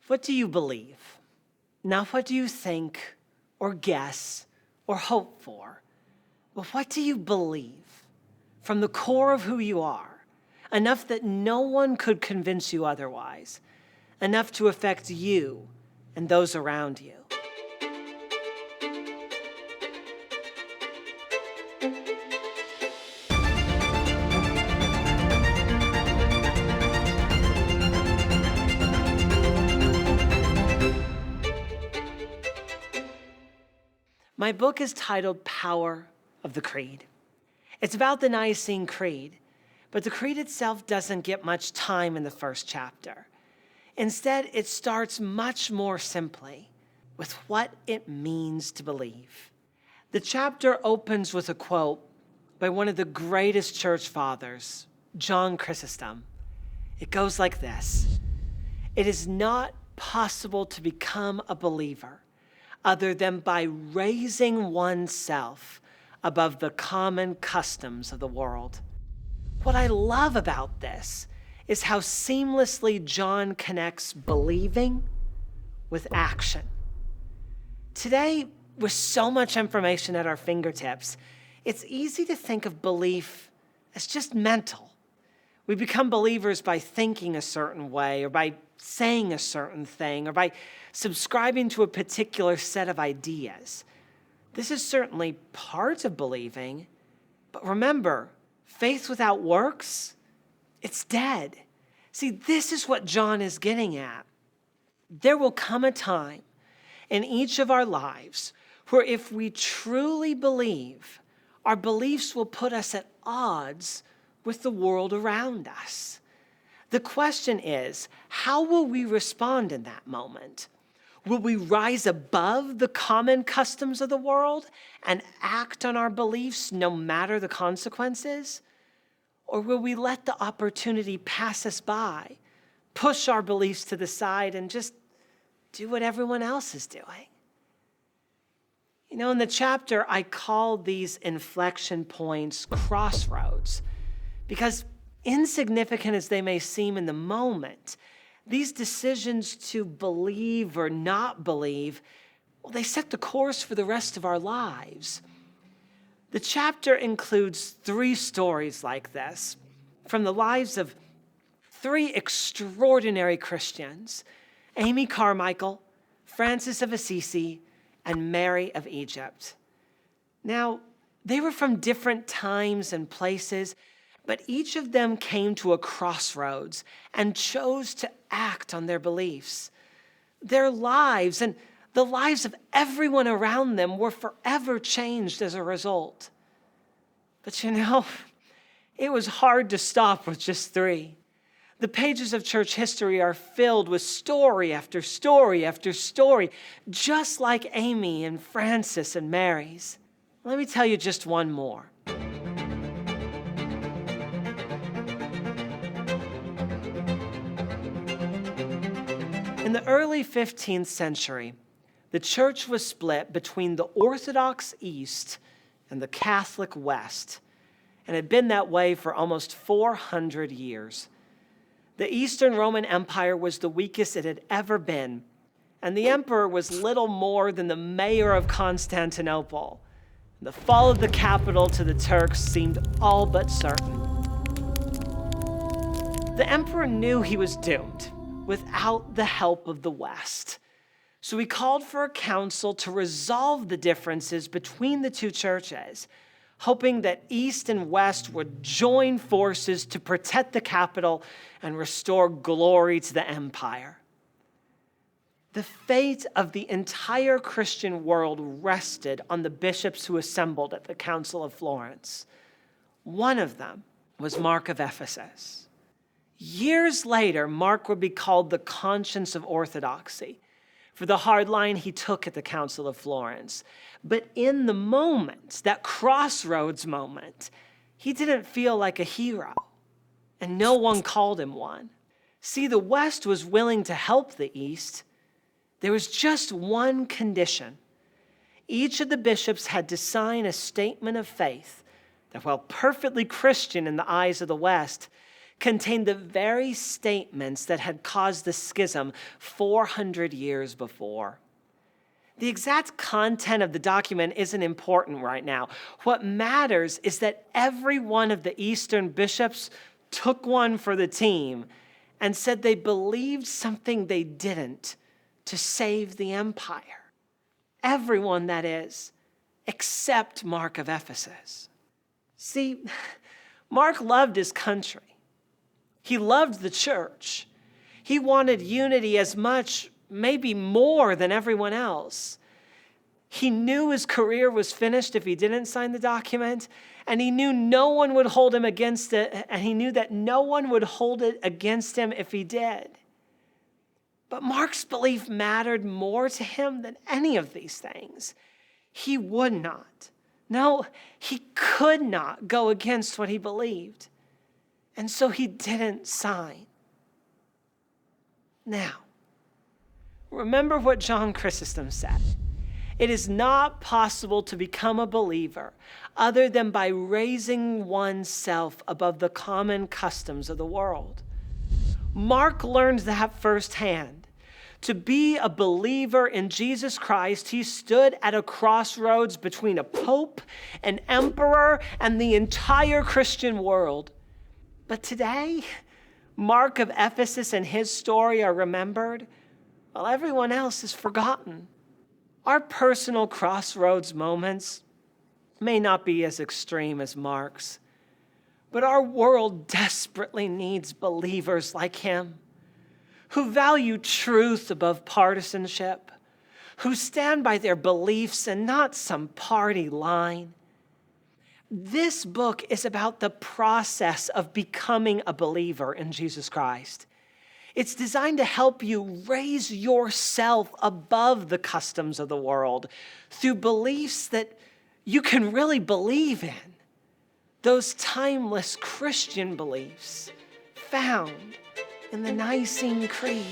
What do you believe? Not what do you think or guess or hope for, but what do you believe from the core of who you are, enough that no one could convince you otherwise, enough to affect you and those around you? My book is titled Power of the Creed. It's about the Nicene Creed, but the creed itself doesn't get much time in the first chapter. Instead, it starts much more simply with what it means to believe. The chapter opens with a quote by one of the greatest church fathers, John Chrysostom. It goes like this: "It is not possible to become a believer other than by raising oneself above the common customs of the world." What I love about this is how seamlessly John connects believing with action. Today, with so much information at our fingertips, it's easy to think of belief as just mental. We become believers by thinking a certain way, or by saying a certain thing, or by subscribing to a particular set of ideas. This is certainly part of believing, but remember, faith without works, it's dead. See, this is what John is getting at. There will come a time in each of our lives where if we truly believe, our beliefs will put us at odds with the world around us. The question is, how will we respond in that moment? Will we rise above the common customs of the world and act on our beliefs no matter the consequences? Or will we let the opportunity pass us by, push our beliefs to the side, and just do what everyone else is doing? You know, in the chapter, I call these inflection points crossroads, because insignificant as they may seem in the moment, these decisions to believe or not believe, well, they set the course for the rest of our lives. The chapter includes 3 stories like this from the lives of 3 extraordinary Christians: Amy Carmichael, Francis of Assisi, and Mary of Egypt. Now, they were from different times and places, but each of them came to a crossroads and chose to act on their beliefs. Their lives and the lives of everyone around them were forever changed as a result. But you know, it was hard to stop with just 3. The pages of church history are filled with story after story after story, just like Amy and Francis and Mary's. Let me tell you just one more. In the early 15th century, the church was split between the Orthodox East and the Catholic West, and had been that way for almost 400 years. The Eastern Roman Empire was the weakest it had ever been, and the emperor was little more than the mayor of Constantinople. The fall of the capital to the Turks seemed all but certain. The emperor knew he was doomed without the help of the West. So he called for a council to resolve the differences between the 2 churches, hoping that East and West would join forces to protect the capital and restore glory to the empire. The fate of the entire Christian world rested on the bishops who assembled at the Council of Florence. One of them was Mark of Ephesus. Years later, Mark would be called the conscience of orthodoxy for the hard line he took at the Council of Florence. But in the moment, that crossroads moment, he didn't feel like a hero, and no one called him one. See, the West was willing to help the East. There was just one condition. Each of the bishops had to sign a statement of faith that, while perfectly Christian in the eyes of the West, contained the very statements that had caused the schism 400 years before. The exact content of the document isn't important right now. What matters is that every one of the Eastern bishops took one for the team and said they believed something they didn't to save the empire. Everyone, that is, except Mark of Ephesus. See, Mark loved his country. He loved the church. He wanted unity as much, maybe more than everyone else. He knew his career was finished if he didn't sign the document, and he knew no one would hold him against it, and he knew that no one would hold it against him if he did. But Mark's belief mattered more to him than any of these things. He would not. No, he could not go against what he believed. And so he didn't sign. Now, remember what John Chrysostom said. It is not possible to become a believer other than by raising oneself above the common customs of the world. Mark learned that firsthand. To be a believer in Jesus Christ, he stood at a crossroads between a pope, an emperor, and the entire Christian world. But today, Mark of Ephesus and his story are remembered, while everyone else is forgotten. Our personal crossroads moments may not be as extreme as Mark's, but our world desperately needs believers like him, who value truth above partisanship, who stand by their beliefs and not some party line. This book is about the process of becoming a believer in Jesus Christ. It's designed to help you raise yourself above the customs of the world through beliefs that you can really believe in, those timeless Christian beliefs found in the Nicene Creed.